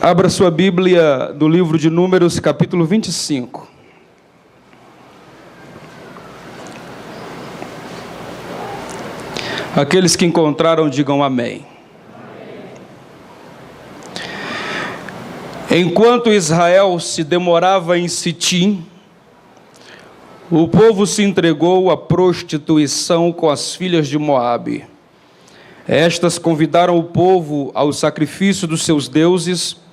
Abra sua Bíblia do livro de Números, capítulo 25. Aqueles que encontraram, digam amém. Enquanto Israel se demorava em Sitim, o povo se entregou à prostituição com as filhas de Moabe. Estas convidaram o povo ao sacrifício dos seus deuses,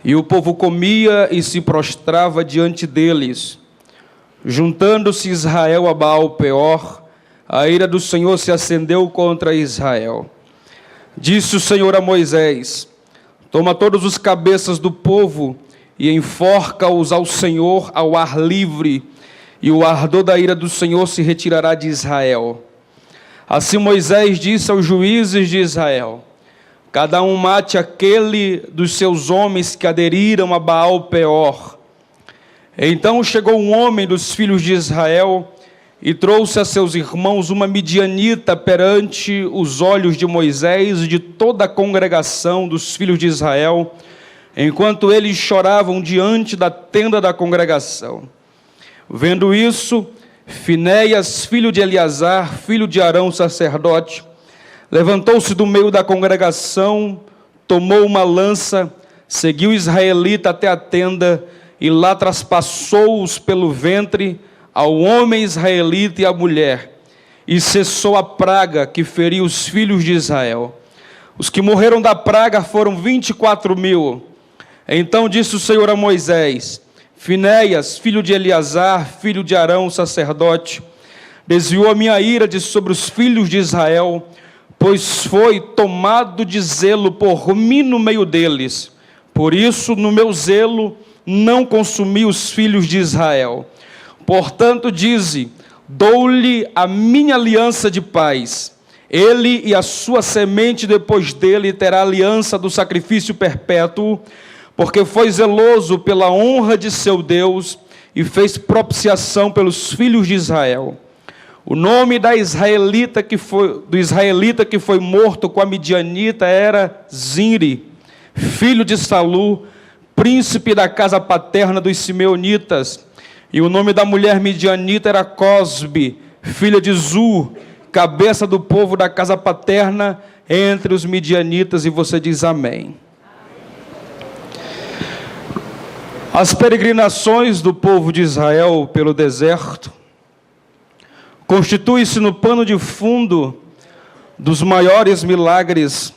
e o povo comia e se prostrava diante deles. Juntando-se Israel a Baal-Peor, a ira do Senhor se acendeu contra Israel. Disse o Senhor a Moisés: toma todos os cabeças do povo e enforca-os ao Senhor ao ar livre, e o ardor da ira do Senhor se retirará de Israel. Assim Moisés disse aos juízes de Israel: cada um mate aquele dos seus homens que aderiram a Baal-Peor. Então chegou um homem dos filhos de Israel e trouxe a seus irmãos uma midianita perante os olhos de Moisés e de toda a congregação dos filhos de Israel, enquanto eles choravam diante da tenda da congregação. Vendo isso, Finéias, filho de Eleazar, filho de Arão, sacerdote, levantou-se do meio da congregação, tomou uma lança, seguiu o israelita até a tenda e lá traspassou-os pelo ventre ao homem israelita e à mulher, e cessou a praga que feriu os filhos de Israel. Os que morreram da praga foram 24.000. Então disse o Senhor a Moisés: Finéias, filho de Eleazar, filho de Arão, sacerdote, desviou a minha ira de sobre os filhos de Israel, pois foi tomado de zelo por mim no meio deles. Por isso, no meu zelo, não consumi os filhos de Israel. Portanto, dize: dou-lhe a minha aliança de paz. Ele e a sua semente depois dele terá a aliança do sacrifício perpétuo, porque foi zeloso pela honra de seu Deus e fez propiciação pelos filhos de Israel. O nome do israelita que foi morto com a midianita era Zinri, filho de Salu, príncipe da casa paterna dos simeonitas. E o nome da mulher midianita era Cosbe, filha de Zur, cabeça do povo da casa paterna entre os midianitas. E você diz amém. As peregrinações do povo de Israel pelo deserto constituem-se no pano de fundo dos maiores milagres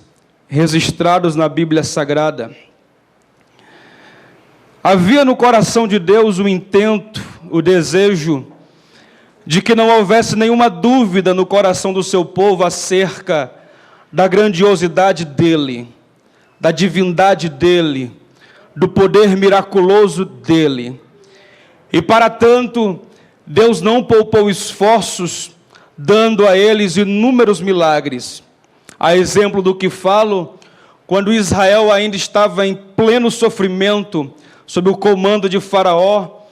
registrados na Bíblia Sagrada. Havia no coração de Deus o intento, o desejo de que não houvesse nenhuma dúvida no coração do seu povo acerca da grandiosidade dele, da divindade dele, do poder miraculoso dele. E para tanto, Deus não poupou esforços, dando a eles inúmeros milagres. A exemplo do que falo, quando Israel ainda estava em pleno sofrimento, sob o comando de Faraó,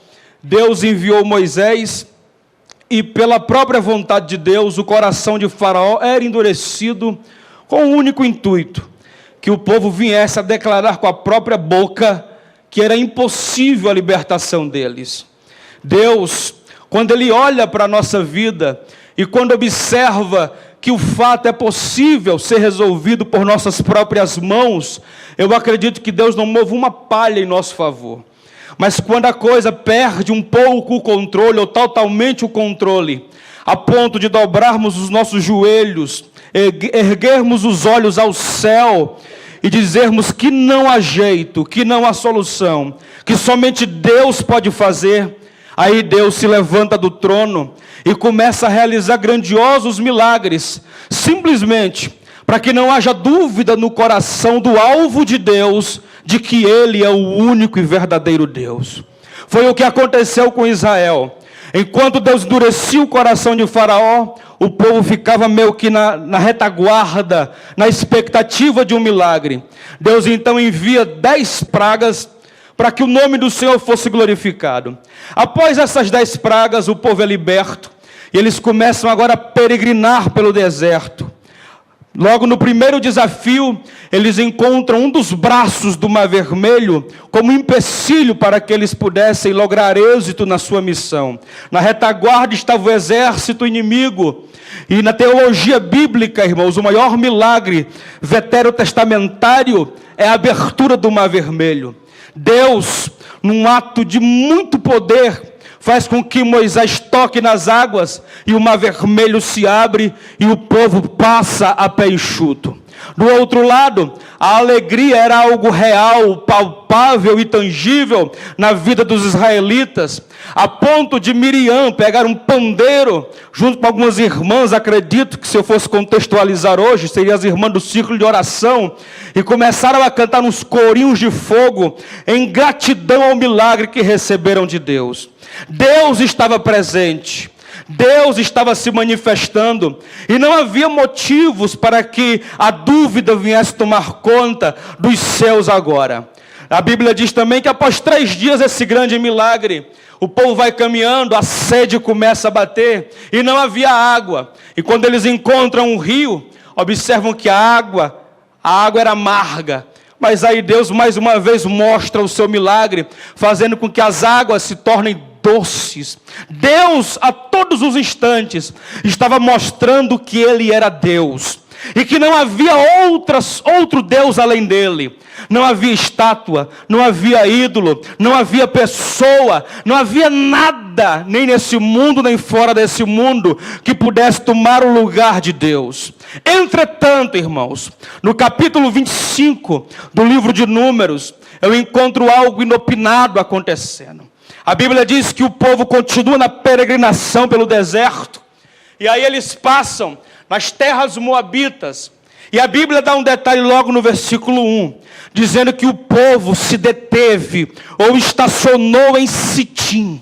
Deus enviou Moisés, e pela própria vontade de Deus, o coração de Faraó era endurecido com o único intuito: que o povo viesse a declarar com a própria boca que era impossível a libertação deles. Deus, quando Ele olha para a nossa vida e quando observa que o fato é possível ser resolvido por nossas próprias mãos, eu acredito que Deus não move uma palha em nosso favor. Mas quando a coisa perde um pouco o controle, ou totalmente o controle, a ponto de dobrarmos os nossos joelhos, erguermos os olhos ao céu e dizermos que não há jeito, que não há solução, que somente Deus pode fazer, aí Deus se levanta do trono e começa a realizar grandiosos milagres, simplesmente para que não haja dúvida no coração do alvo de Deus, de que Ele é o único e verdadeiro Deus. Foi o que aconteceu com Israel. Enquanto Deus endurecia o coração de Faraó, o povo ficava meio que na retaguarda, na expectativa de um milagre. Deus então envia 10 pragas para que o nome do Senhor fosse glorificado. Após essas 10 pragas, o povo é liberto, e eles começam agora a peregrinar pelo deserto. Logo no primeiro desafio, eles encontram um dos braços do Mar Vermelho como empecilho para que eles pudessem lograr êxito na sua missão. Na retaguarda estava o exército inimigo. E na teologia bíblica, irmãos, o maior milagre veterotestamentário é a abertura do Mar Vermelho. Deus, num ato de muito poder, faz com que Moisés toque nas águas e o Mar Vermelho se abre e o povo passa a pé enxuto. Do outro lado, a alegria era algo real, palpável e tangível na vida dos israelitas, a ponto de Miriam pegar um pandeiro, junto com algumas irmãs, acredito que se eu fosse contextualizar hoje, seriam as irmãs do círculo de oração, e começaram a cantar uns corinhos de fogo, em gratidão ao milagre que receberam de Deus. Deus estava presente. Deus estava se manifestando e não havia motivos para que a dúvida viesse tomar conta dos céus agora. A Bíblia diz também que após 3 dias desse grande milagre, o povo vai caminhando, a sede começa a bater e não havia água. E quando eles encontram um rio, observam que a água era amarga. Mas aí Deus mais uma vez mostra o seu milagre, fazendo com que as águas se tornem doces. Deus, a todos os instantes, estava mostrando que Ele era Deus. E que não havia outro Deus além dele. Não havia estátua, não havia ídolo, não havia pessoa, não havia nada, nem nesse mundo, nem fora desse mundo, que pudesse tomar o lugar de Deus. Entretanto, irmãos, no capítulo 25 do livro de Números, eu encontro algo inopinado acontecendo. A Bíblia diz que o povo continua na peregrinação pelo deserto, e aí eles passam nas terras moabitas, e a Bíblia dá um detalhe logo no versículo 1, dizendo que o povo se deteve, ou estacionou em Sitim.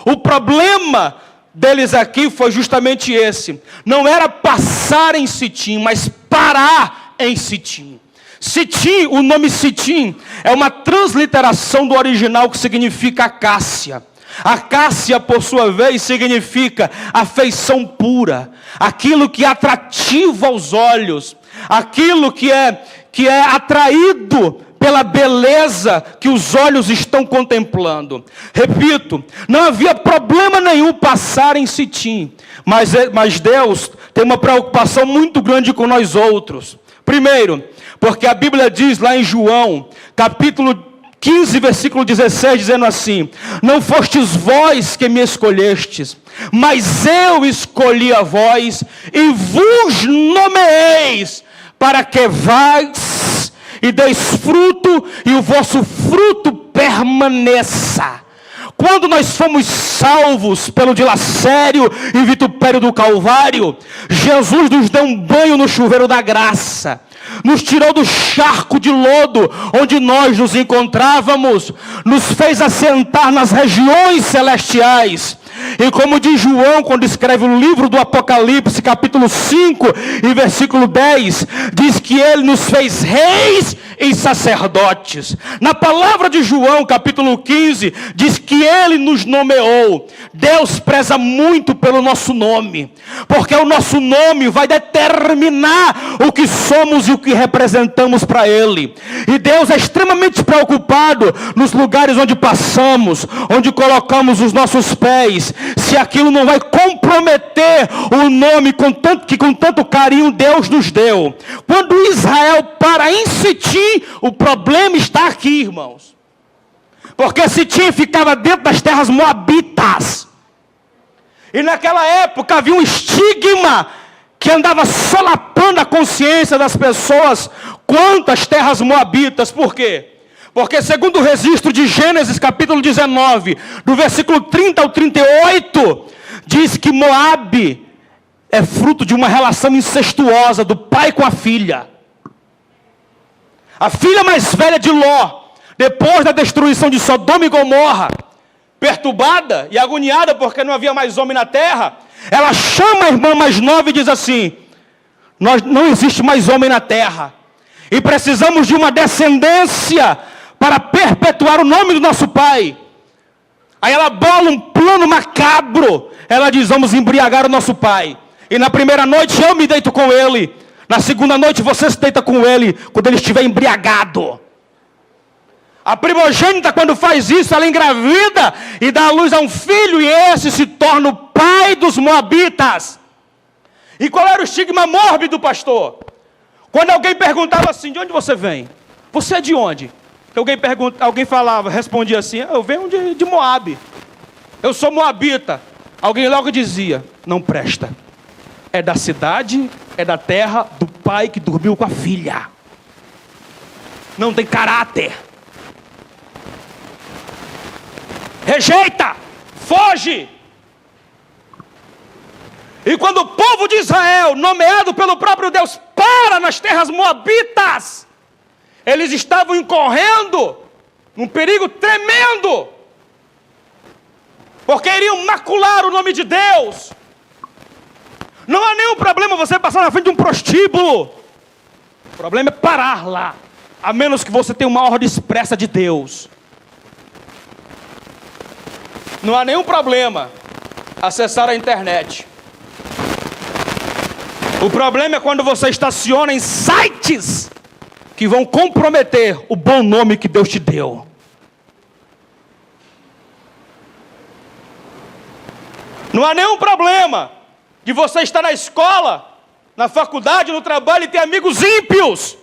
O problema deles aqui foi justamente esse, não era passar em Sitim, mas parar em Sitim. Sitim, o nome Sitim, é uma transliteração do original que significa acácia. Acácia, por sua vez, significa afeição pura, aquilo que é atrativo aos olhos, aquilo que é atraído pela beleza que os olhos estão contemplando. Repito, não havia problema nenhum passar em Sitim, mas Deus tem uma preocupação muito grande com nós outros. Primeiro, porque a Bíblia diz lá em João, capítulo 15, versículo 16, dizendo assim: não fostes vós que me escolhestes, mas eu escolhi a vós e vos nomeeis, para que vais e deis fruto, e o vosso fruto permaneça. Quando nós fomos salvos pelo dilacério e vitupério do Calvário, Jesus nos deu um banho no chuveiro da graça, nos tirou do charco de lodo onde nós nos encontrávamos, nos fez assentar nas regiões celestiais. E como diz João quando escreve o livro do Apocalipse, capítulo 5 e versículo 10, diz que ele nos fez reis e sacerdotes. Na palavra de João, capítulo 15, diz que ele nos nomeou. Deus preza muito pelo nosso nome, porque o nosso nome vai determinar o que somos e o que representamos para ele. E Deus é extremamente preocupado nos lugares onde passamos, onde colocamos os nossos pés, se aquilo não vai comprometer o nome que com tanto carinho Deus nos deu. Quando Israel para em Sitim, o problema está aqui, irmãos. Porque Sitim ficava dentro das terras moabitas. E naquela época havia um estigma que andava solapando a consciência das pessoas quanto às terras moabitas. Por quê? Porque segundo o registro de Gênesis capítulo 19, do versículo 30 ao 38, diz que Moabe é fruto de uma relação incestuosa do pai com a filha. A filha mais velha de Ló, depois da destruição de Sodoma e Gomorra, perturbada e agoniada porque não havia mais homem na terra, ela chama a irmã mais nova e diz assim: não existe mais homem na terra, e precisamos de uma descendência para perpetuar o nome do nosso pai. Aí ela bola um plano macabro. Ela diz: vamos embriagar o nosso pai, e na primeira noite eu me deito com ele, Na segunda noite você se deita com ele quando ele estiver embriagado. A primogênita, quando faz isso, ela engravida e dá à luz a um filho, e esse se torna o pai dos moabitas. E qual era o estigma mórbido, pastor? Quando alguém perguntava assim, de onde você vem? Você é de onde? Alguém falava, respondia assim, eu venho de Moabe. Eu sou moabita. Alguém logo dizia, não presta. É da cidade, é da terra do pai que dormiu com a filha. Não tem caráter. Rejeita, foge. E quando o povo de Israel, nomeado pelo próprio Deus, para nas terras moabitas, eles estavam incorrendo num perigo tremendo, porque iriam macular o nome de Deus. Não há nenhum problema você passar na frente de um prostíbulo. O problema é parar lá, a menos que você tenha uma ordem expressa de Deus. Não há nenhum problema acessar a internet. O problema é quando você estaciona em sites que vão comprometer o bom nome que Deus te deu. Não há nenhum problema de você estar na escola, na faculdade, no trabalho e ter amigos ímpios.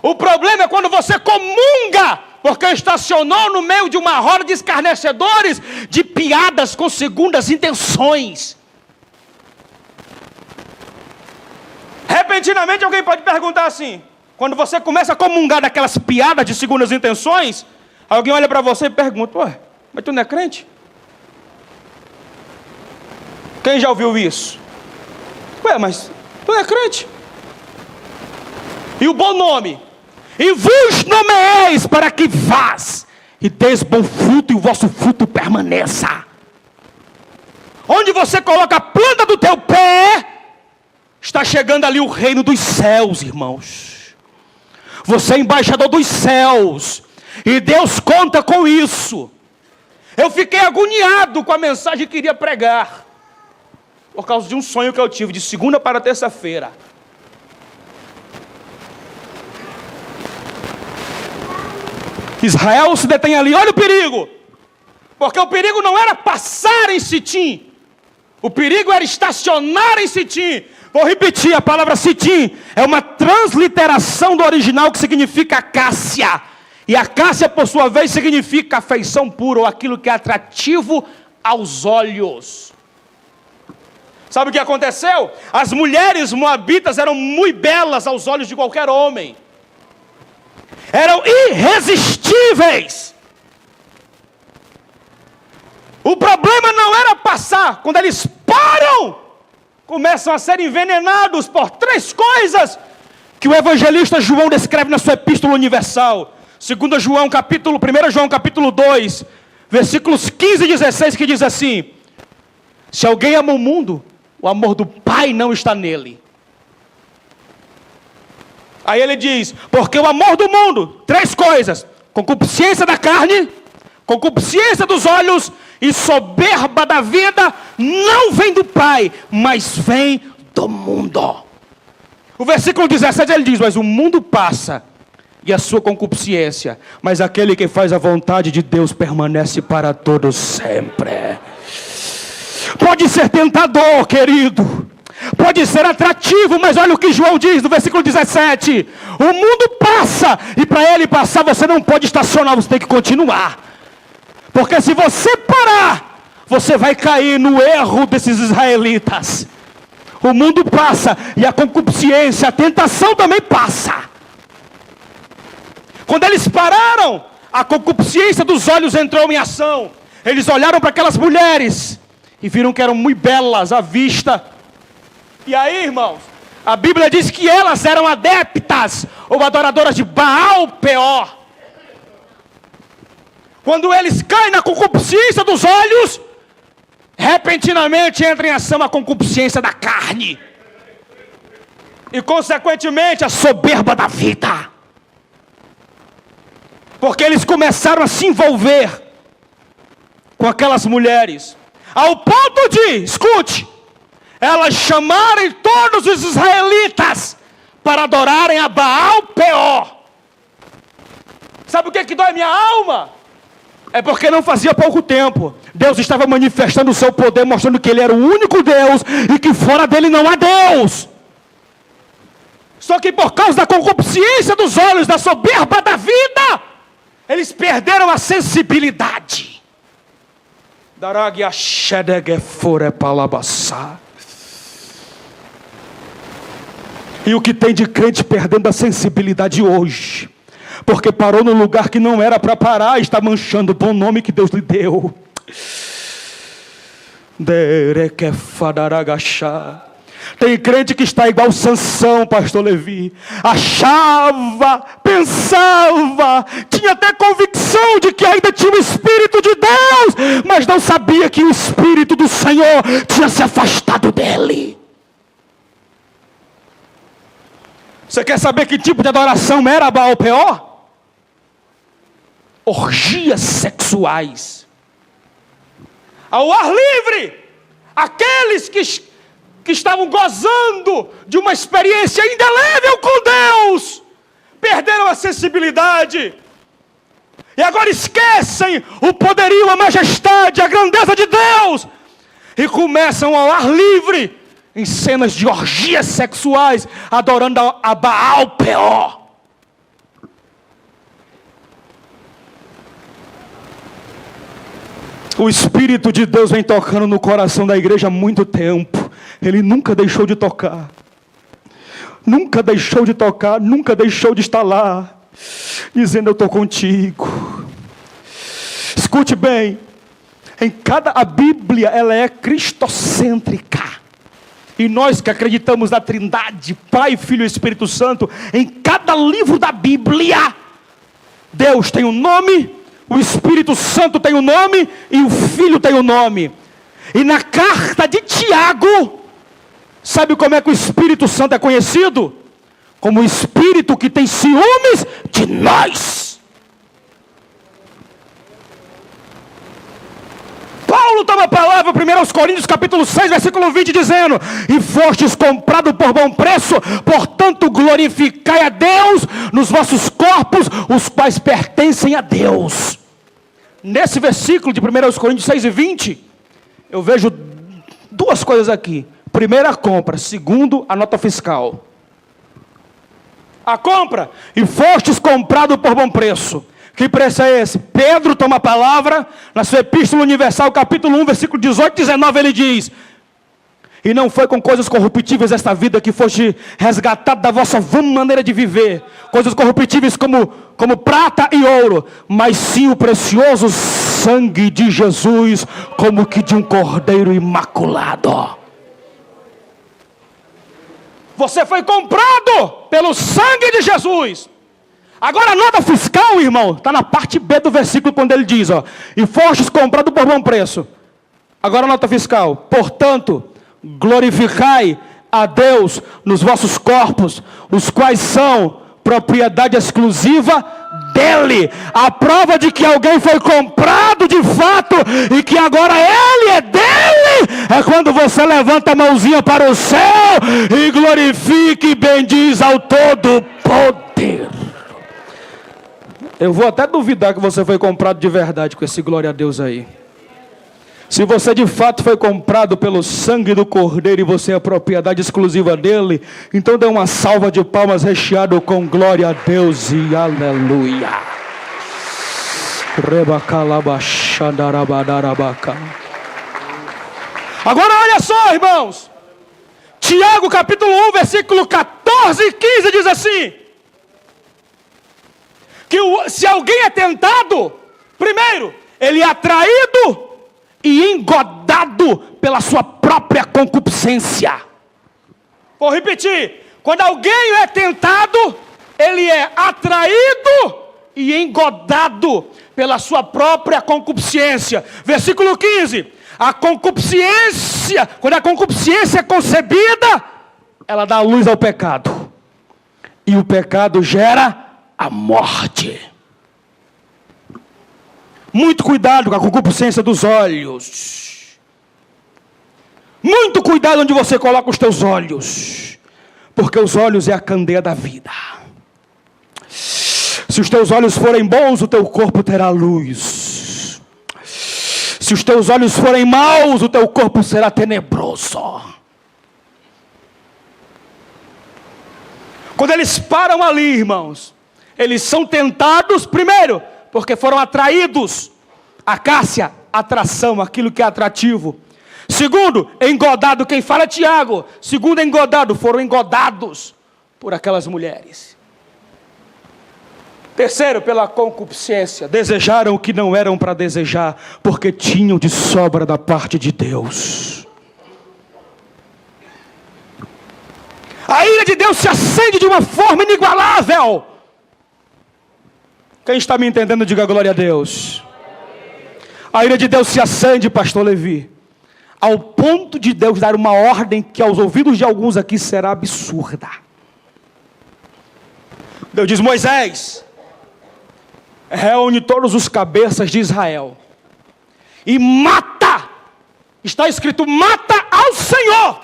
O problema é quando você comunga, porque estacionou no meio de uma roda de escarnecedores, de piadas com segundas intenções. Repentinamente alguém pode perguntar assim, quando você começa a comungar daquelas piadas de segundas intenções, alguém olha para você e pergunta, ué, mas tu não é crente? Quem já ouviu isso? Ué, mas tu não é crente? E o bom nome? E vos nomeeis para que vás e deis bom fruto e o vosso fruto permaneça. Onde você coloca a planta do teu pé, está chegando ali o reino dos céus, irmãos. Você é embaixador dos céus, e Deus conta com isso. Eu fiquei agoniado com a mensagem que iria pregar, por causa de um sonho que eu tive, de segunda para terça-feira. Israel se detém ali, olha o perigo. Porque o perigo não era passar em Sitim. O perigo era estacionar em Sitim. Vou repetir, a palavra Sitim é uma transliteração do original que significa acácia. E acácia, por sua vez, significa afeição pura, ou aquilo que é atrativo aos olhos. Sabe o que aconteceu? As mulheres moabitas eram muito belas aos olhos de qualquer homem. Eram irresistíveis. O problema não era passar. Quando eles param, começam a ser envenenados por três coisas que o evangelista João descreve na sua epístola universal. 1 João capítulo 2, versículos 15 e 16, que diz assim: se alguém ama o mundo, o amor do Pai não está nele. Aí ele diz, porque o amor do mundo, três coisas: concupiscência da carne, concupiscência dos olhos e soberba da vida, não vem do Pai, mas vem do mundo. O versículo 17 ele diz, mas o mundo passa e a sua concupiscência, mas aquele que faz a vontade de Deus permanece para todos sempre. Pode ser tentador, querido, pode ser atrativo, mas olha o que João diz no versículo 17: o mundo passa, e para ele passar você não pode estacionar, você tem que continuar. Porque se você parar, você vai cair no erro desses israelitas. O mundo passa, e a concupiscência, a tentação também passa. Quando eles pararam, a concupiscência dos olhos entrou em ação. Eles olharam para aquelas mulheres e viram que eram muito belas à vista. E aí, irmãos, a Bíblia diz que elas eram adeptas ou adoradoras de Baal Peor. Quando eles caem na concupiscência dos olhos, repentinamente entra em ação a concupiscência da carne. E consequentemente a soberba da vida. Porque eles começaram a se envolver com aquelas mulheres, ao ponto de, escute, elas chamarem todos os israelitas para adorarem a Baal Peor. Sabe o que dói minha alma? É porque não fazia pouco tempo Deus estava manifestando o seu poder, mostrando que Ele era o único Deus e que fora dele não há Deus. Só que por causa da concupiscência dos olhos, da soberba da vida, eles perderam a sensibilidade. E o que tem de crente perdendo a sensibilidade hoje, porque parou no lugar que não era para parar, está manchando o bom nome que Deus lhe deu. Tem crente que está igual Sansão, pastor Levi. Achava, pensava, tinha até convicção de que ainda tinha o Espírito de Deus, mas não sabia que o Espírito do Senhor tinha se afastado dele. Você quer saber que tipo de adoração era Baal Peor? Orgias sexuais. Ao ar livre. Aqueles que estavam gozando de uma experiência indelével com Deus, perderam a sensibilidade. E agora esquecem o poderio, a majestade, a grandeza de Deus. E começam ao ar livre, em cenas de orgias sexuais, adorando a Baal Peor. O Espírito de Deus vem tocando no coração da igreja há muito tempo. Ele nunca deixou de tocar. Nunca deixou de tocar, nunca deixou de estar lá, dizendo: eu estou contigo. Escute bem, a Bíblia ela é cristocêntrica. E nós que acreditamos na Trindade, Pai, Filho e Espírito Santo, em cada livro da Bíblia, Deus tem um nome, o Espírito Santo tem um nome e o Filho tem um nome. E na carta de Tiago, sabe como é que o Espírito Santo é conhecido? Como o Espírito que tem ciúmes de nós. Paulo toma a palavra, 1 Coríntios capítulo 6, versículo 20, dizendo: e fostes comprado por bom preço, portanto glorificai a Deus nos vossos corpos, os quais pertencem a Deus. Nesse versículo de 1 Coríntios 6 e 20, eu vejo duas coisas aqui. Primeiro, a compra. Segundo, a nota fiscal. A compra: e fostes comprado por bom preço. Que preço é esse? Pedro toma a palavra, na sua Epístola Universal, capítulo 1, versículo 18 e 19, ele diz: e não foi com coisas corruptíveis esta vida que foste resgatado da vossa vã maneira de viver, coisas corruptíveis como prata e ouro, mas sim o precioso sangue de Jesus, como que de um cordeiro imaculado. Você foi comprado pelo sangue de Jesus. Agora a nota fiscal, irmão, está na parte B do versículo, quando ele diz, e fostes comprado por bom preço. Agora a nota fiscal: portanto, glorificai a Deus nos vossos corpos, os quais são propriedade exclusiva dele. A prova de que alguém foi comprado de fato e que agora ele é dele, é quando você levanta a mãozinha para o céu e glorifica e bendiz ao Todo-Poder. Eu vou até duvidar que você foi comprado de verdade com esse glória a Deus aí. Se você de fato foi comprado pelo sangue do Cordeiro e você é a propriedade exclusiva dele, então dê uma salva de palmas recheado com glória a Deus e aleluia. Agora olha só, irmãos. Tiago capítulo 1, versículo 14 e 15 diz assim: que se alguém é tentado, primeiro, ele é atraído e engodado pela sua própria concupiscência. Vou repetir: quando alguém é tentado, ele é atraído e engodado pela sua própria concupiscência. Versículo 15: a concupiscência, quando a concupiscência é concebida, ela dá luz ao pecado, e o pecado gera a morte. Muito cuidado com a concupiscência dos olhos. Muito cuidado onde você coloca os teus olhos, porque os olhos é a candeia da vida. Se os teus olhos forem bons, o teu corpo terá luz. Se os teus olhos forem maus, o teu corpo será tenebroso. Quando eles param ali, irmãos, eles são tentados, primeiro, porque foram atraídos. Acácia, atração, aquilo que é atrativo. Segundo, engodado, quem fala é Tiago. Segundo, engodado, foram engodados por aquelas mulheres. Terceiro, pela concupiscência, desejaram o que não eram para desejar, porque tinham de sobra da parte de Deus. A ira de Deus se acende de uma forma inigualável. Quem está me entendendo, diga glória a Deus. A ira de Deus se acende, pastor Levi, ao ponto de Deus dar uma ordem que aos ouvidos de alguns aqui será absurda. Deus diz: Moisés, reúne todos os cabeças de Israel e mata, está escrito, mata ao Senhor,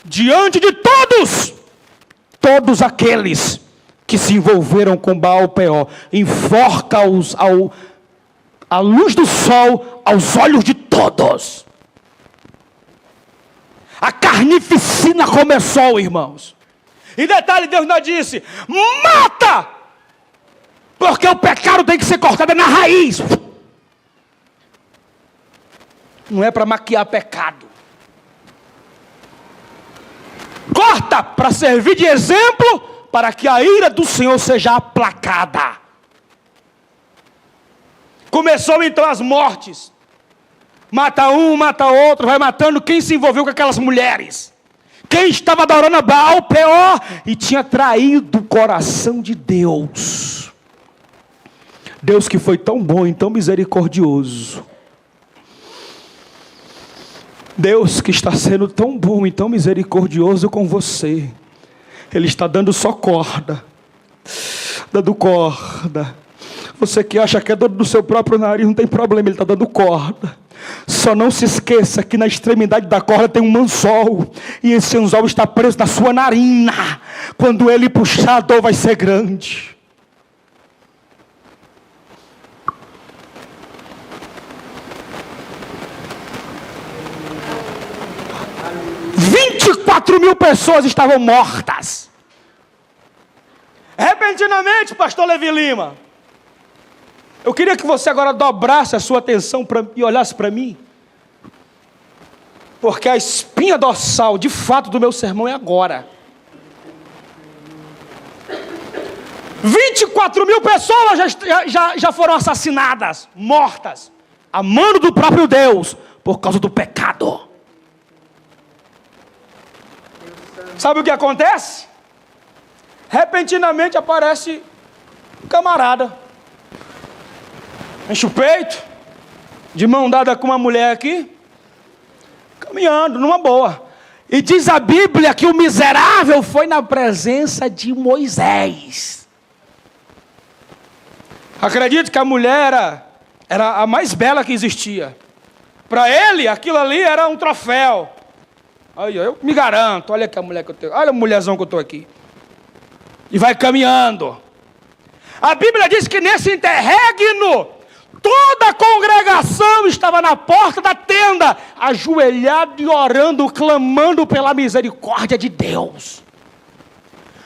diante de todos aqueles que se envolveram com Baal-Peor, enforca-os à luz do sol, aos olhos de todos. A carnificina começou, irmãos. E detalhe, Deus não disse: mata! Porque o pecado tem que ser cortado na raiz. Não é para maquiar pecado. Corta para servir de exemplo, para que a ira do Senhor seja aplacada. Começou então as mortes. Mata um, mata outro, vai matando quem se envolveu com aquelas mulheres. Quem estava adorando a Baal-Peor e tinha traído o coração de Deus. Deus que foi tão bom e tão misericordioso. Deus que está sendo tão bom e tão misericordioso com você. Ele está dando só corda. Dando corda. Você que acha que é dono do seu próprio nariz, não tem problema, ele está dando corda. Só não se esqueça que na extremidade da corda tem um anzol. E esse anzol está preso na sua narina. Quando ele puxar, a dor vai ser grande. 24.000 pessoas estavam mortas. Repentinamente, pastor Levi Lima, eu queria que você agora dobrasse a sua atenção e olhasse para mim, porque a espinha dorsal, de fato, do meu sermão é agora. 24.000 pessoas já foram assassinadas, mortas, a mano do próprio Deus, por causa do pecado. Sabe o que acontece? Repentinamente aparece um camarada, enche o peito, de mão dada com uma mulher aqui, caminhando numa boa. E diz a Bíblia que o miserável foi na presença de Moisés. Acredito que a mulher era a mais bela que existia. Para ele, aquilo ali era um troféu. Aí, eu me garanto, olha que a mulher que eu tenho, olha a mulherzão que eu estou aqui. E vai caminhando. A Bíblia diz que nesse interregno, toda a congregação estava na porta da tenda, ajoelhado e orando, clamando pela misericórdia de Deus.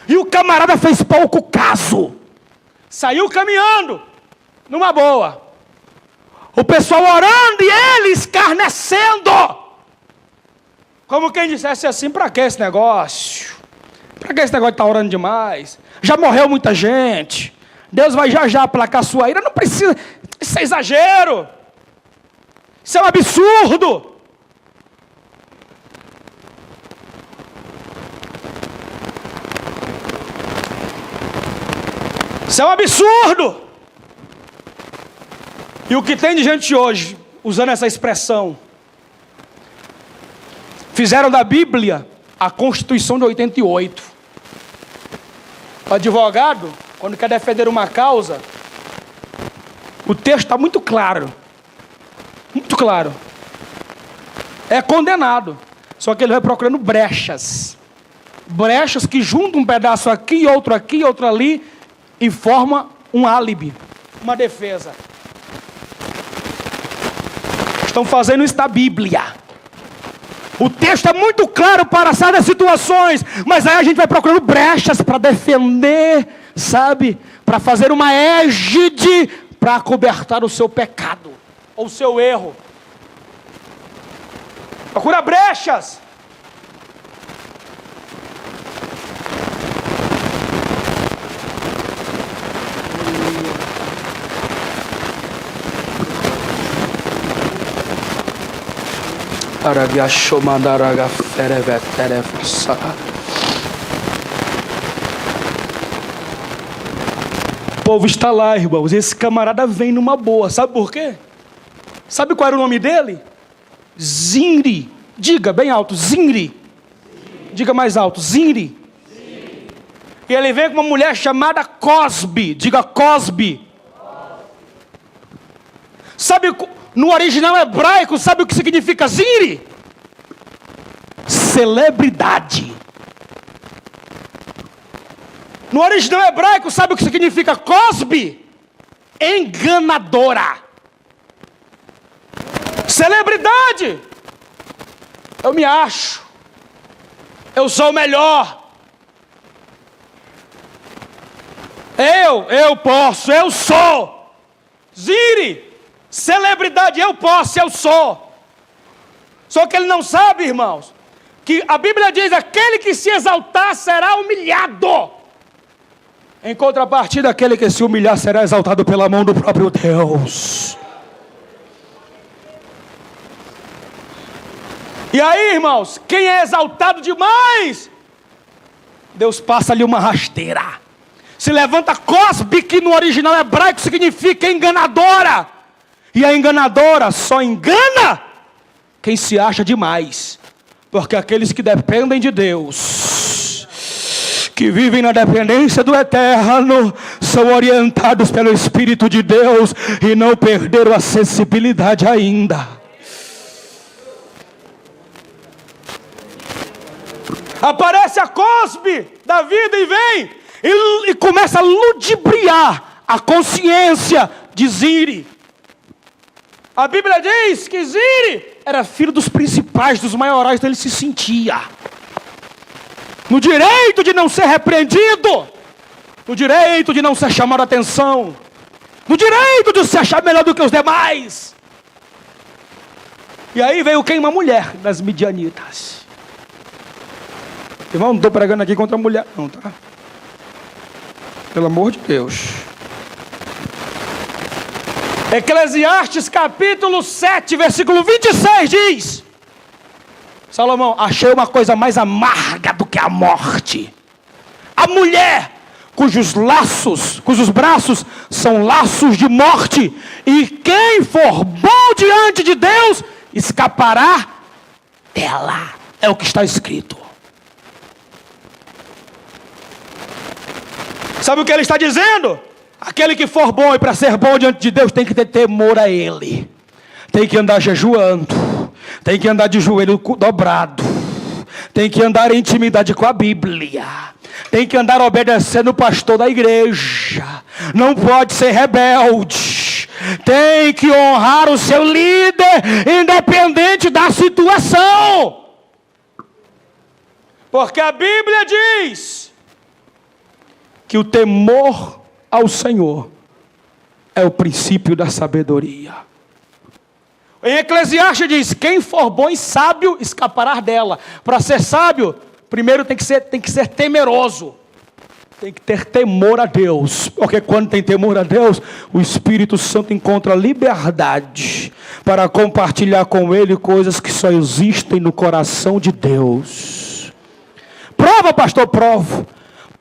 E o camarada fez pouco caso. Saiu caminhando, numa boa. O pessoal orando e ele escarnecendo. Como quem dissesse assim: para que esse negócio? Para que esse negócio de estar orando demais? Já morreu muita gente. Deus vai já aplacar sua ira. Não precisa, isso é exagero. Isso é um absurdo. Isso é um absurdo. E o que tem de gente hoje, usando essa expressão, fizeram da Bíblia a Constituição de 88. O advogado, quando quer defender uma causa, o texto está muito claro. Muito claro. É condenado. Só que ele vai procurando brechas. Brechas que juntam um pedaço aqui, outro ali, e forma um álibi, uma defesa. Estão fazendo isso da Bíblia. O texto é muito claro para certas situações, mas aí a gente vai procurando brechas para defender, sabe? Para fazer uma égide para acobertar o seu pecado, ou o seu erro. Procura brechas. O povo está lá, irmãos. Esse camarada vem numa boa. Sabe por quê? Sabe qual era o nome dele? Zinri. Diga bem alto, Zinri. Diga mais alto, Zinri. E ele vem com uma mulher chamada Cosbi. Diga Cosbi. Sabe, no original hebraico, sabe o que significa Zinri? Celebridade. No original hebraico, sabe o que significa Cosbi? Enganadora. Celebridade. Eu me acho. Eu sou o melhor. Eu posso, eu sou. Ziri, celebridade, eu posso, eu sou. Só que ele não sabe, irmãos, que a Bíblia diz: aquele que se exaltar será humilhado. Em contrapartida, aquele que se humilhar será exaltado pela mão do próprio Deus. E aí, irmãos, quem é exaltado demais, Deus passa-lhe uma rasteira. Se levanta Cosbi, que no original hebraico significa enganadora. E a enganadora só engana quem se acha demais. Porque aqueles que dependem de Deus, que vivem na dependência do eterno, são orientados pelo Espírito de Deus e não perderam a sensibilidade ainda. Aparece a Cosbi da vida e vem e começa a ludibriar a consciência de Ziri. A Bíblia diz que Ziri era filho dos principais, dos maiorais, então ele se sentia no direito de não ser repreendido, no direito de não ser chamado a atenção, no direito de se achar melhor do que os demais. E aí veio quem? Uma mulher das midianitas. Irmão, não estou pregando aqui contra a mulher não, tá? Pelo amor de Deus. Eclesiastes capítulo 7, versículo 26 diz: Salomão, achei uma coisa mais amarga do que a morte. A mulher cujos braços são laços de morte, e quem for bom diante de Deus escapará dela. É o que está escrito. Sabe o que ele está dizendo? Aquele que for bom, e para ser bom diante de Deus tem que ter temor a Ele. Tem que andar jejuando. Tem que andar de joelho dobrado. Tem que andar em intimidade com a Bíblia. Tem que andar obedecendo o pastor da igreja. Não pode ser rebelde. Tem que honrar o seu líder, independente da situação. Porque a Bíblia diz que o temor ao Senhor é o princípio da sabedoria. Em Eclesiastes diz: quem for bom e sábio escapará dela. Para ser sábio, primeiro tem que ser temeroso. Tem que ter temor a Deus. Porque quando tem temor a Deus, o Espírito Santo encontra liberdade para compartilhar com Ele coisas que só existem no coração de Deus. Prova, pastor, prova.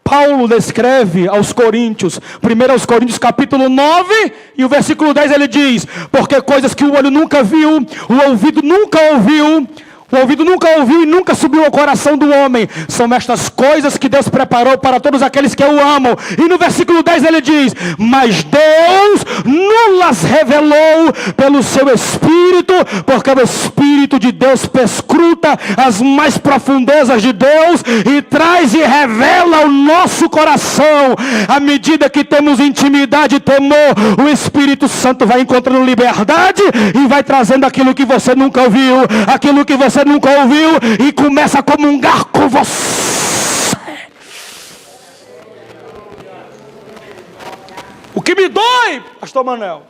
Paulo descreve aos Coríntios, 1 Coríntios capítulo 9, e o versículo 10 ele diz: porque coisas que o olho nunca viu, o ouvido nunca ouviu, O ouvido nunca ouviu e nunca subiu ao coração do homem. São estas coisas que Deus preparou para todos aqueles que o amam. E no versículo 10 ele diz: mas Deus nos revelou pelo seu Espírito, porque o Espírito de Deus perscruta as mais profundezas de Deus e traz e revela ao nosso coração. À medida que temos intimidade e temor, o Espírito Santo vai encontrando liberdade e vai trazendo aquilo que você nunca ouviu, aquilo que você nunca ouviu, e começa a comungar com você. O que me dói, pastor Manuel,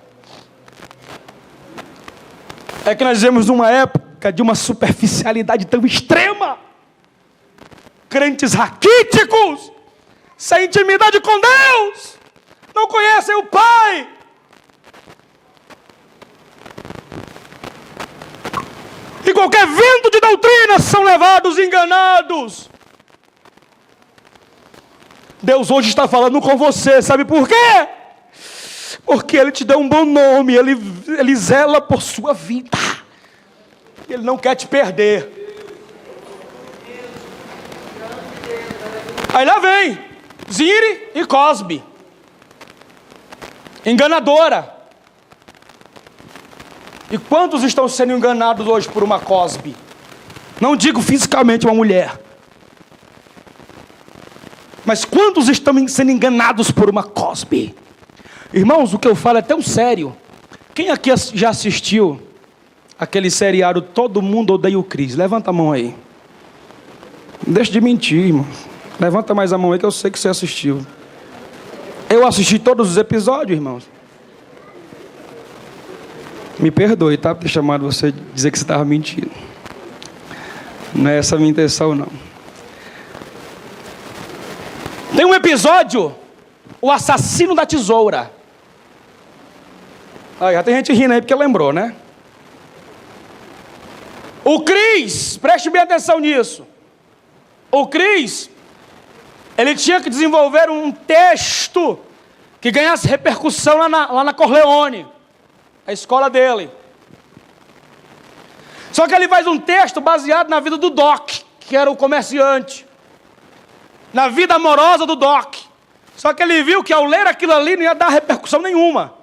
é que nós vivemos numa época de uma superficialidade tão extrema. Crentes raquíticos, sem intimidade com Deus, não conhecem o Pai. E qualquer vento de doutrina são levados enganados. Deus hoje está falando com você, sabe por quê? Porque Ele te deu um bom nome, Ele zela por sua vida. Ele não quer te perder. Aí lá vem Zire e Cosbe, enganadora. E quantos estão sendo enganados hoje por uma Cosbe? Não digo fisicamente uma mulher, mas quantos estão sendo enganados por uma Cosbe? Irmãos, o que eu falo é tão sério. Quem aqui já assistiu aquele seriado Todo Mundo Odeia o Chris? Levanta a mão aí. Deixa de mentir, irmão. Levanta mais a mão aí que eu sei que você assistiu. Eu assisti todos os episódios, irmãos. Me perdoe, tá? Por ter chamado você dizer que você estava mentindo. Não é essa a minha intenção, não. Tem um episódio, o assassino da tesoura. Já tem gente rindo aí porque lembrou, né? O Chris, preste bem atenção nisso. O Chris, ele tinha que desenvolver um texto que ganhasse repercussão lá na Corleone, a escola dele. Só que ele faz um texto baseado na vida do Doc, que era o comerciante, na vida amorosa do Doc. Só que ele viu que ao ler aquilo ali não ia dar repercussão nenhuma.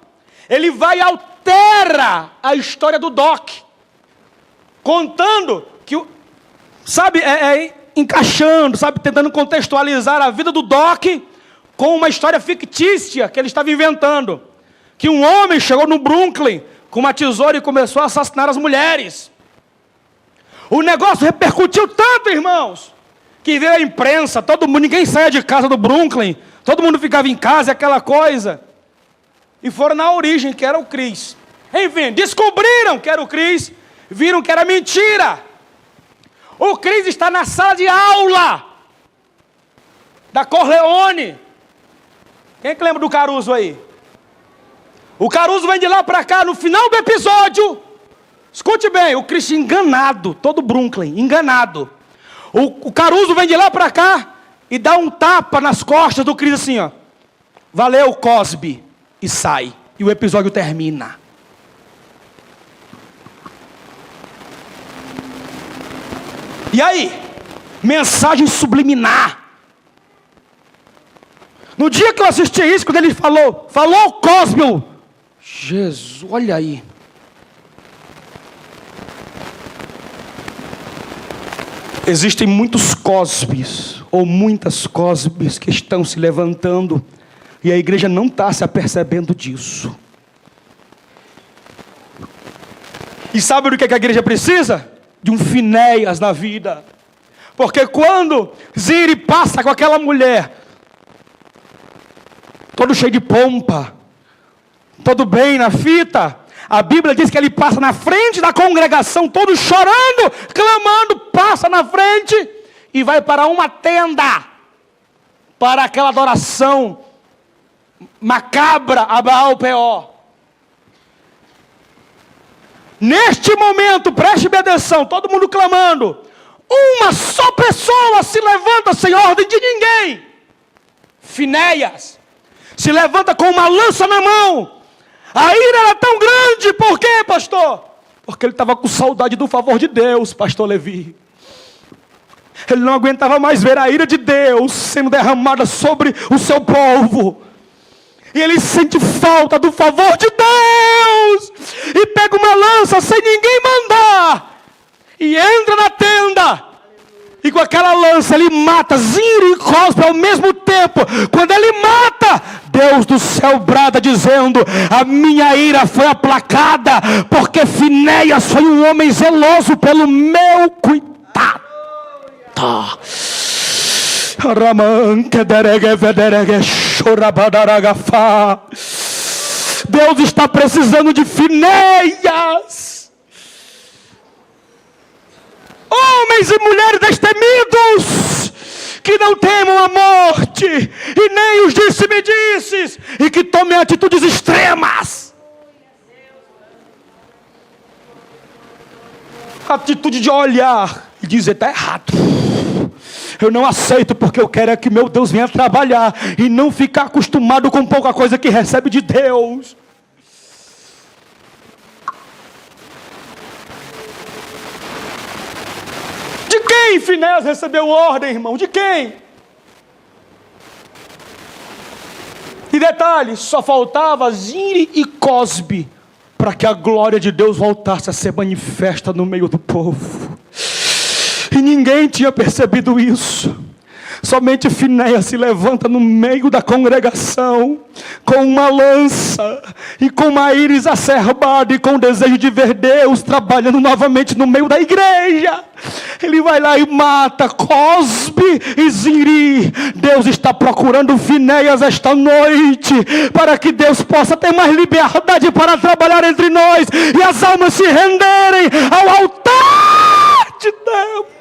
Ele vai e altera a história do Doc, contando que, sabe, encaixando, sabe, tentando contextualizar a vida do Doc com uma história fictícia que ele estava inventando. Que um homem chegou no Brooklyn com uma tesoura e começou a assassinar as mulheres. O negócio repercutiu tanto, irmãos, que veio a imprensa, todo mundo, ninguém saía de casa do Brooklyn, todo mundo ficava em casa, aquela coisa. E foram na origem, que era o Chris. Enfim, descobriram que era o Chris, viram que era mentira. O Chris está na sala de aula da Corleone. Quem é que lembra do Caruso aí? O Caruso vem de lá para cá, no final do episódio. Escute bem, o Chris enganado, todo Brooklyn, enganado. O Caruso vem de lá para cá e dá um tapa nas costas do Chris assim, ó. Valeu, Cosbe. E sai. E o episódio termina. E aí? Mensagem subliminar. No dia que eu assisti isso, quando ele falou Cosme, Jesus, olha aí. Existem muitos Cosbes, ou muitas Cosbes, que estão se levantando, e a igreja não está se apercebendo disso. E sabe do que a igreja precisa? De um Finéias na vida. Porque quando Zire passa com aquela mulher, todo cheio de pompa, todo bem na fita, a Bíblia diz que ele passa na frente da congregação, todo chorando, clamando, passa na frente e vai para uma tenda, para aquela adoração macabra a Baal-Peor. Neste momento, preste bem atenção, todo mundo clamando, uma só pessoa se levanta sem ordem de ninguém. Finéias se levanta com uma lança na mão. A ira era tão grande, por quê, pastor? Porque ele estava com saudade do favor de Deus, pastor Levi. Ele não aguentava mais ver a ira de Deus sendo derramada sobre o seu povo. E ele sente falta do favor de Deus. E pega uma lança sem ninguém mandar. E entra na tenda. E com aquela lança ele mata Zinri e Cosbe ao mesmo tempo. Quando ele mata, Deus do céu brada dizendo: a minha ira foi aplacada, porque Finéias foi um homem zeloso pelo meu cuidado. Deus está precisando de Finéias. Homens e mulheres destemidos, que não temam a morte, e nem os disse-me-disses, e que tomem atitudes extremas. Atitude de olhar e dizer: está errado. Eu não aceito, porque eu quero é que meu Deus venha trabalhar, e não ficar acostumado com pouca coisa que recebe de Deus. De quem Finéias recebeu ordem, irmão? De quem? E detalhe, só faltava Zinri e Cosbe para que a glória de Deus voltasse a ser manifesta no meio do povo. E ninguém tinha percebido isso. Somente Finéias se levanta no meio da congregação, com uma lança, e com uma ira exacerbada, e com o desejo de ver Deus trabalhando novamente no meio da igreja. Ele vai lá e mata Cosbe e Zinri. Deus está procurando Finéias esta noite, para que Deus possa ter mais liberdade para trabalhar entre nós, e as almas se renderem ao altar de Deus.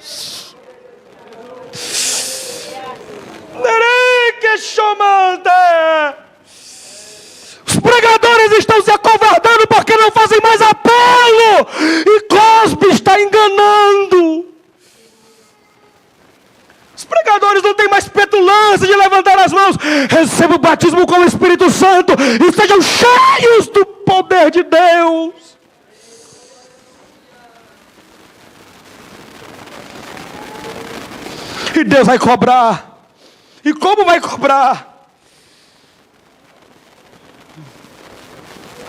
Os pregadores estão se acovardando porque não fazem mais apelo, e Cosbe está enganando. Os pregadores não têm mais petulância de levantar as mãos. Recebam o batismo com o Espírito Santo e sejam cheios do poder de Deus. E Deus vai cobrar. E como vai cobrar?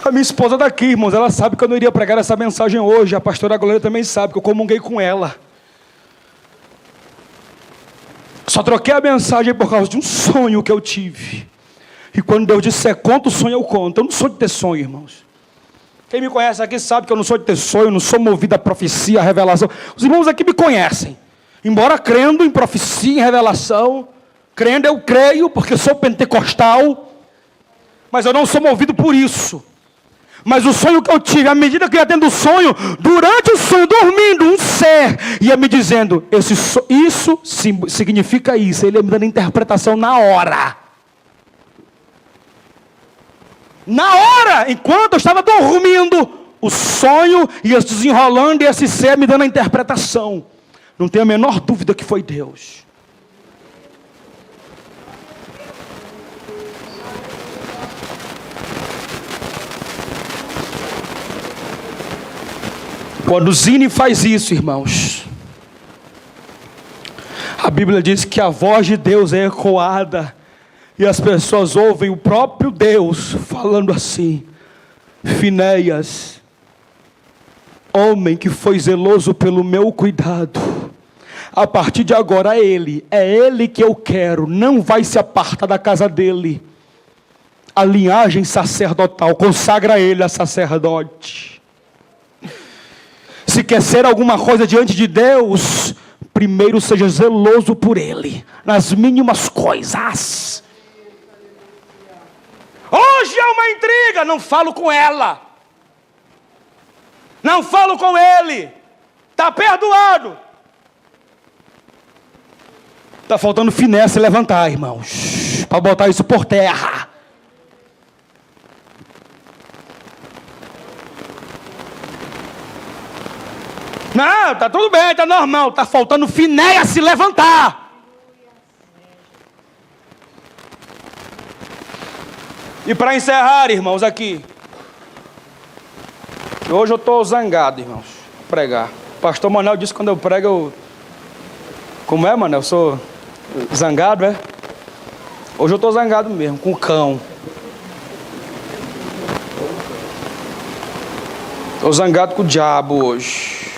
A minha esposa daqui, irmãos, ela sabe que eu não iria pregar essa mensagem hoje. A pastora Glória também sabe que eu comunguei com ela. Só troquei a mensagem por causa de um sonho que eu tive. E quando Deus disser conta o sonho, eu conto. Eu não sou de ter sonho, irmãos. Quem me conhece aqui sabe que eu não sou de ter sonho, não sou movido a profecia, a revelação. Os irmãos aqui me conhecem. Embora crendo em profecia, em revelação, crendo eu creio, porque sou pentecostal, mas eu não sou movido por isso. Mas o sonho que eu tive, à medida que eu ia tendo o sonho, durante o sonho, dormindo, um ser ia me dizendo: isso significa isso. Ele ia me dando interpretação na hora. Na hora, enquanto eu estava dormindo, o sonho ia se desenrolando e esse ser me dando a interpretação. Não tenho a menor dúvida que foi Deus. Quando Zinri faz isso, irmãos, a Bíblia diz que a voz de Deus é ecoada, e as pessoas ouvem o próprio Deus falando assim: Finéias, homem que foi zeloso pelo meu cuidado, a partir de agora é ele que eu quero, não vai se apartar da casa dele. A linhagem sacerdotal, consagra ele a sacerdote. Se quer ser alguma coisa diante de Deus, primeiro seja zeloso por ele, nas mínimas coisas. Hoje é uma intriga, não falo com ela, não falo com ele, está perdoado. Está faltando finesse levantar, irmãos, para botar isso por terra. Não, está tudo bem, está normal. Está faltando Finéias se levantar. E para encerrar, irmãos, aqui, Hoje eu estou zangado, irmãos, para pregar. O pastor Manuel disse que quando eu prego, Como é, Manuel? Eu sou zangado, é? Hoje eu estou zangado mesmo, com o cão. Estou zangado com o diabo hoje.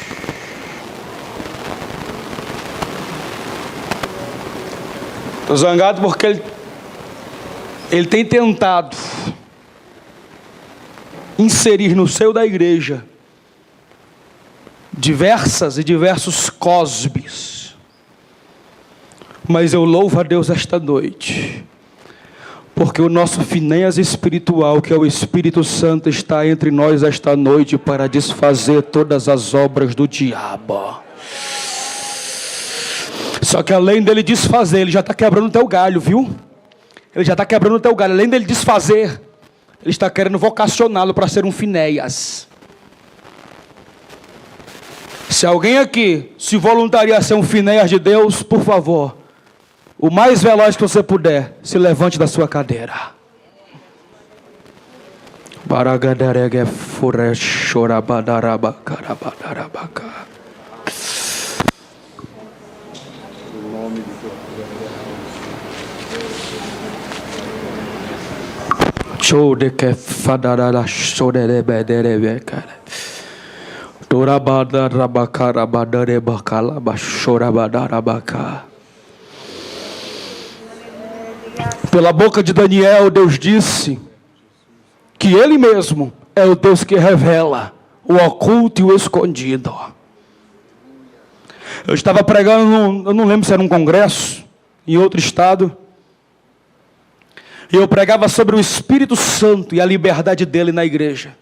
Estou zangado porque ele tem tentado inserir no seio da igreja diversos cosbes. Mas eu louvo a Deus esta noite, porque o nosso Finéias espiritual, que é o Espírito Santo, está entre nós esta noite para desfazer todas as obras do diabo. Só que além dele desfazer, ele já está quebrando o teu galho, viu? Ele já está quebrando o teu galho. Além dele desfazer, ele está querendo vocacioná-lo para ser um Finéias. Se alguém aqui se voluntaria a ser um Finéias de Deus, por favor, o mais veloz que você puder, se levante da sua cadeira. Baragadarega fure chorabadaraba carabadarabaka. Show de que fadarada chorerebederebe cara. Pela boca de Daniel, Deus disse que Ele mesmo é o Deus que revela o oculto e o escondido. Eu estava pregando, eu não lembro se era um congresso, em outro estado, e eu pregava sobre o Espírito Santo e a liberdade dele na igreja.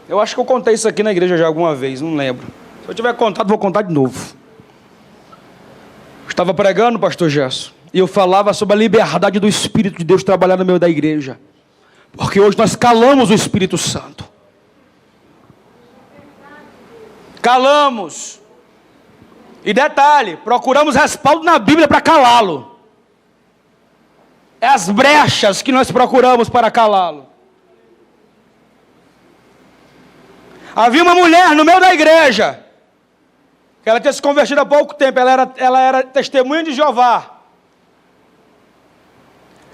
Eu acho que eu contei isso aqui na igreja já alguma vez, não lembro. Se eu tiver contado, vou contar de novo. Eu estava pregando, pastor Gerson, e eu falava sobre a liberdade do Espírito de Deus trabalhar no meio da igreja. Porque hoje nós calamos o Espírito Santo. Calamos. E detalhe, procuramos respaldo na Bíblia para calá-lo. É as brechas que nós procuramos para calá-lo. Havia uma mulher no meio da igreja, que ela tinha se convertido há pouco tempo, ela era testemunha de Jeová.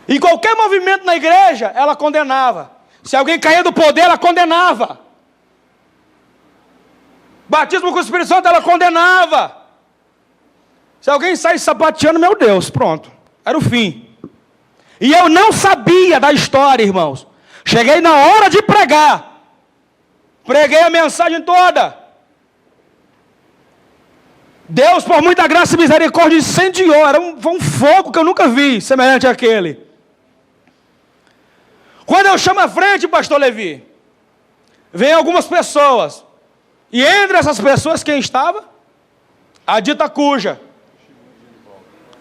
E qualquer movimento na igreja, ela condenava. Se alguém caía do poder, ela condenava. Batismo com o Espírito Santo, ela condenava. Se alguém saísse sapateando, meu Deus, pronto, era o fim. E eu não sabia da história, irmãos. Cheguei na hora de pregar. Preguei a mensagem toda. Deus, por muita graça e misericórdia, incendiou. Foi um fogo que eu nunca vi, semelhante àquele. Quando eu chamo à frente, pastor Levi, vem algumas pessoas. E entre essas pessoas, quem estava? A dita cuja.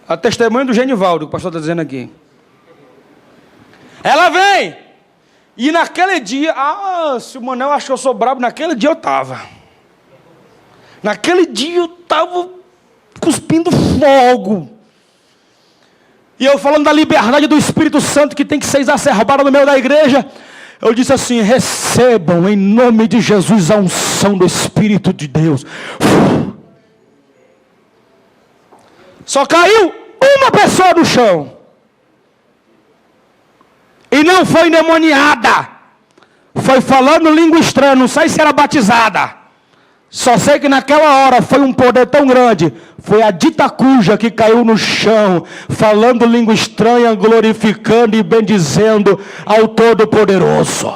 A testemunha do Genivaldo, que o pastor está dizendo aqui. Ela vem. E naquele dia, se o Manel acha que eu sou brabo, naquele dia eu estava. Naquele dia eu estava cuspindo fogo. E eu falando da liberdade do Espírito Santo que tem que ser exacerbada no meio da igreja. Eu disse assim: recebam em nome de Jesus a unção do Espírito de Deus. Só caiu uma pessoa no chão. E não foi endemoniada. Foi falando língua estranha. Não sei se era batizada. Só sei que naquela hora foi um poder tão grande. Foi a dita cuja que caiu no chão, falando língua estranha, glorificando e bendizendo ao Todo-Poderoso.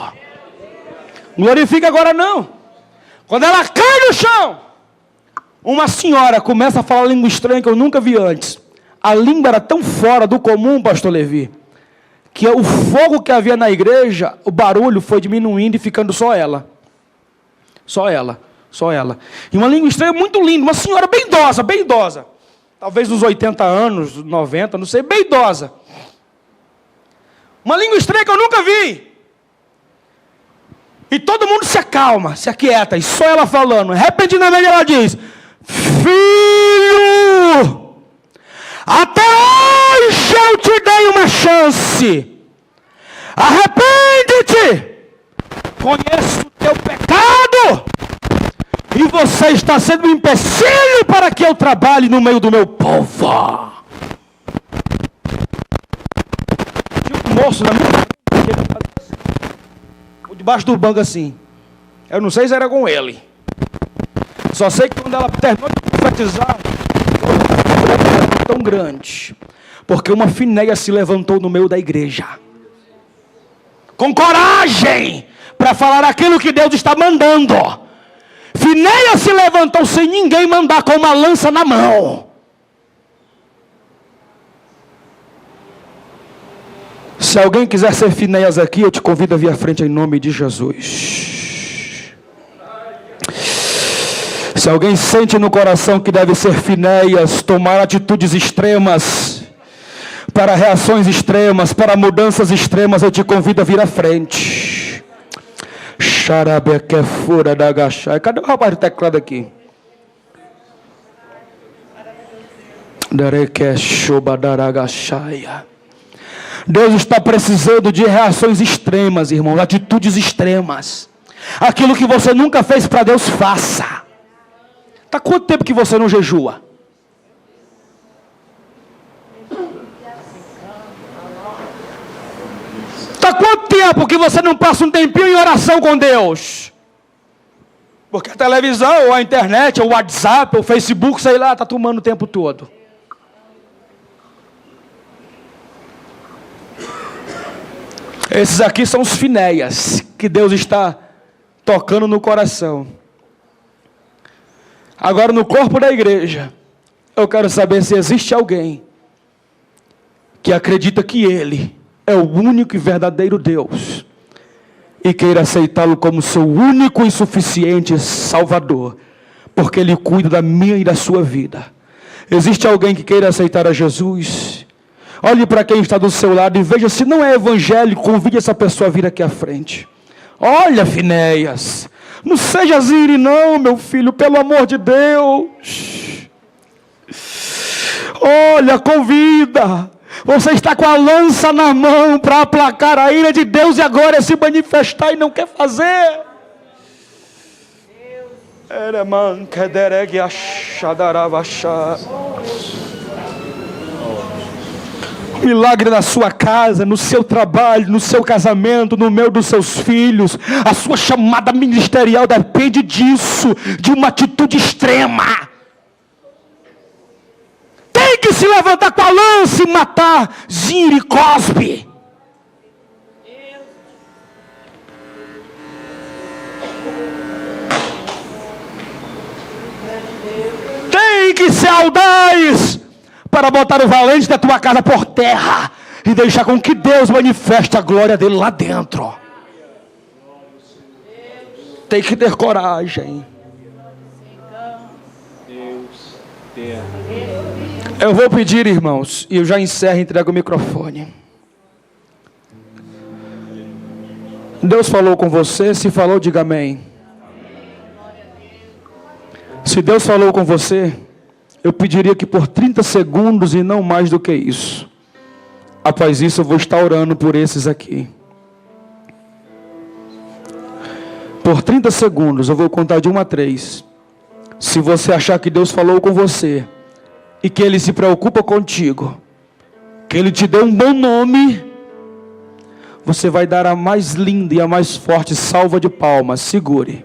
Glorifica agora não. Quando ela cai no chão, uma senhora começa a falar língua estranha que eu nunca vi antes. A língua era tão fora do comum, pastor Levi, que o fogo que havia na igreja, o barulho foi diminuindo e ficando só ela. Só ela. Só ela. E uma língua estranha muito linda, uma senhora bem idosa, bem idosa. Talvez uns 80 anos, 90, não sei, bem idosa. Uma língua estranha que eu nunca vi. E todo mundo se acalma, se aquieta, e só ela falando. Repentinamente ela diz: filho, até hoje eu te dei uma chance. Arrepende-te. conheço o teu pecado, e você está sendo um empecilho para que eu trabalhe no meio do meu povo. Tinha um moço na minha debaixo do banco assim. Eu não sei se era com ele. Só sei que quando ela terminou de profetizar, foi tão grande, porque uma finéia se levantou no meio da igreja, com coragem, para falar aquilo que Deus está mandando. Finéia se levantou sem ninguém mandar, com uma lança na mão. Se alguém quiser ser Finéias aqui, eu te convido a vir à frente em nome de Jesus. Se alguém sente no coração que deve ser Finéias, tomar atitudes extremas, para reações extremas, para mudanças extremas, eu te convido a vir à frente. Xarabequefura da agachai. Cadê o rapaz do teclado aqui? Darequechobadaragachaia. Deus está precisando de reações extremas, irmãos, atitudes extremas. Aquilo que você nunca fez para Deus, faça. Está quanto tempo que você não jejua? Está quanto tempo que você não passa um tempinho em oração com Deus? Porque a televisão, ou a internet, ou o WhatsApp, ou o Facebook, sei lá, está tomando o tempo todo. Esses aqui são os Finéias que Deus está tocando no coração. Agora, no corpo da igreja, eu quero saber se existe alguém que acredita que Ele é o único e verdadeiro Deus e queira aceitá-lo como seu único e suficiente Salvador, porque Ele cuida da minha e da sua vida. Existe alguém que queira aceitar a Jesus? Olhe para quem está do seu lado e veja, se não é evangélico, convide essa pessoa a vir aqui à frente. Olha, Finéias, não seja zire não, meu filho, pelo amor de Deus. Olha, convida. Você está com a lança na mão para aplacar a ira de Deus e agora se manifestar e não quer fazer. Milagre na sua casa, no seu trabalho, no seu casamento, no meio dos seus filhos. A sua chamada ministerial depende disso, de uma atitude extrema. Tem que se levantar com a lança e matar Zimri e Cosbe. Tem que ser audaz para botar o valente da tua casa por terra e deixar com que Deus manifeste a glória dele lá dentro. Tem que ter coragem. Eu vou pedir, irmãos, e eu já encerro e entrego o microfone. Deus falou com você? Se falou, diga amém. Se Deus falou com você, eu pediria que por 30 segundos e não mais do que isso. Após isso eu vou estar orando por esses aqui. Por 30 segundos eu vou contar de 1 a 3. Se você achar que Deus falou com você e que Ele se preocupa contigo, que Ele te deu um bom nome, você vai dar a mais linda e a mais forte salva de palmas. Segure.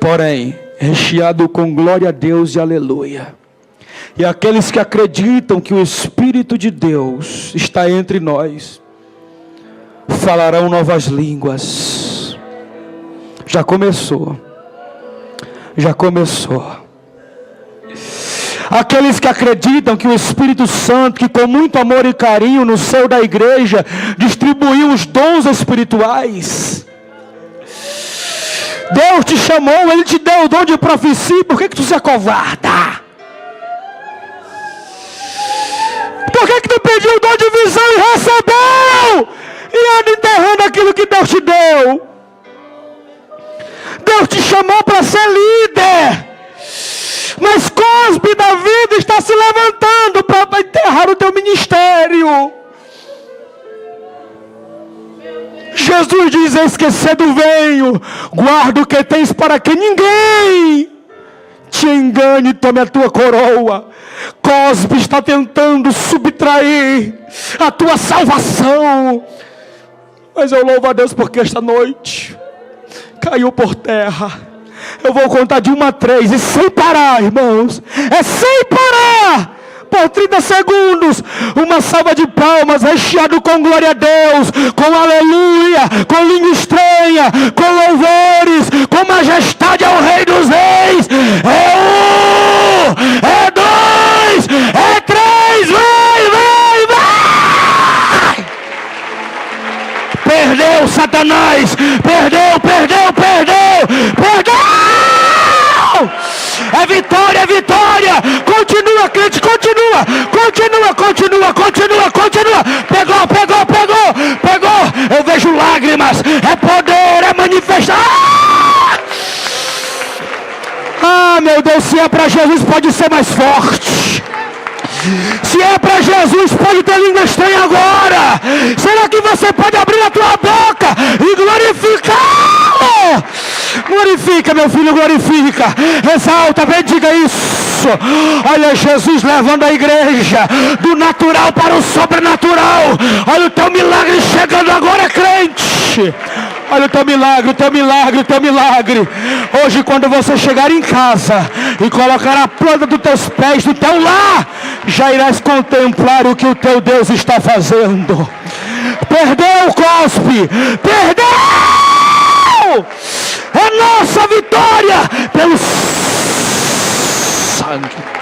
Porém, recheado com glória a Deus e aleluia. E aqueles que acreditam que o Espírito de Deus está entre nós, falarão novas línguas. Já começou. Já começou. Aqueles que acreditam que o Espírito Santo, que com muito amor e carinho no seio da igreja, distribuiu os dons espirituais. Deus te chamou, Ele te deu o dom de profecia, por que tu se acovarda? Por que tu pediu o dom de visão e recebeu? E anda enterrando aquilo que Deus te deu. Deus te chamou para ser líder. Mas Cosbe da vida está se levantando para enterrar o teu ministério. Jesus diz: esquecendo venho, guarda o que tens para que ninguém te engane, tome a tua coroa. Cosbe está tentando subtrair a tua salvação, mas eu louvo a Deus porque esta noite caiu por terra. Eu vou contar de 1 a 3 e sem parar, irmãos, é sem parar, por 30 segundos, uma salva de palmas, recheado com glória a Deus, com aleluia, com língua estranha, com louvores, com majestade ao Rei dos Reis. É 1, é 2, é 3, vai! Perdeu, Satanás, perdeu! É vitória, continua, crente, continua, pegou, eu vejo lágrimas, é poder, é manifestar. Meu Deus, se é para Jesus pode ser mais forte. Se é para Jesus, pode ter língua estranha agora. Será que você pode abrir a tua boca e glorificá-lo? Glorifica, meu filho, glorifica. Exalta, bendiga isso. Olha Jesus levando a igreja do natural para o sobrenatural. Olha o teu milagre chegando agora, crente. Olha o teu milagre. Hoje, quando você chegar em casa e colocar a planta dos teus pés no teu lar, já irás contemplar o que o teu Deus está fazendo. Perdeu, Cospe, perdeu! É nossa vitória pelo sangue.